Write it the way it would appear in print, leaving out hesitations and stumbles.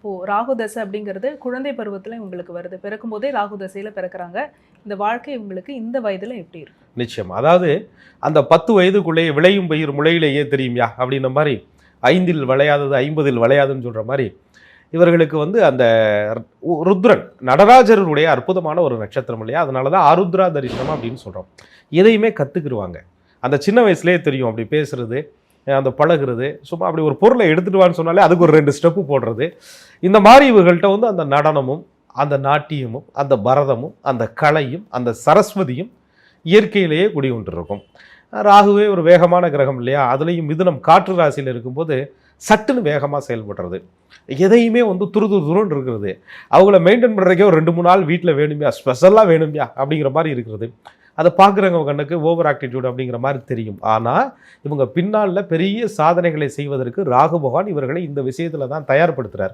இப்போது ராகு தசை அப்படிங்கிறது குழந்தை பருவத்தில் இவங்களுக்கு வருது, பிறக்கும் போதே ராகு தசையில் பிறக்கிறாங்க. இந்த வாழ்க்கை இவங்களுக்கு இந்த வயதில் எப்படி இருக்கும்? நிச்சயம். அதாவது அந்த 10 வயதுக்குள்ளேயே விளையும் பயிர் முளையிலேயே தெரியும்யா அப்படின்ற மாதிரி 5இல் விளையாதது 50இல் விளையாதுன்னு சொல்கிற மாதிரி இவர்களுக்கு வந்து அந்த ருத்ரன் நடராஜருடைய அற்புதமான ஒரு நட்சத்திரம் இல்லையா, அதனால தான் ஆருத்ரா தரிசனம் அப்படின்னு சொல்கிறோம். எதையுமே கற்றுக்குருவாங்க. அந்த சின்ன வயசுலேயே தெரியும், அப்படி பேசுறது, அந்த பழகுறது, சும்மா அப்படி ஒரு பொருளை எடுத்துகிட்டு வான்னு சொன்னாலே அதுக்கு ஒரு 2 ஸ்டெப்பு போடுறது. இந்த மாதிரி இவர்கள்ட்ட வந்து அந்த நடனமும் அந்த நாட்டியமும் அந்த பரதமும் அந்த கலையும் அந்த சரஸ்வதியும் இயற்கையிலேயே குடிகொண்டிருக்கும். ராகுவே ஒரு வேகமான கிரகம் இல்லையா, அதுலேயும் மிதுனம் காற்று ராசியில் இருக்கும்போது சட்டுன்னு வேகமாக செயல்படுறது, எதையுமே வந்து துருன்னு இருக்கிறது, அவங்கள மெயின்டைன் பண்ணுறதுக்கே ஒரு 2-3 நாள் வீட்டில் வேணுமியா, ஸ்பெஷலாக வேணுமியா அப்படிங்கிற மாதிரி இருக்கிறது. அதை பார்க்குறவங்க கண்ணுக்கு ஓவர் ஆக்டிடியூட் அப்படிங்கிற மாதிரி தெரியும். ஆனால் இவங்க பின்னால் பெரிய சாதனைகளை செய்வதற்கு ராகு பகவான் இவர்களை இந்த விஷயத்தில் தான் தயார்படுத்துகிறார்.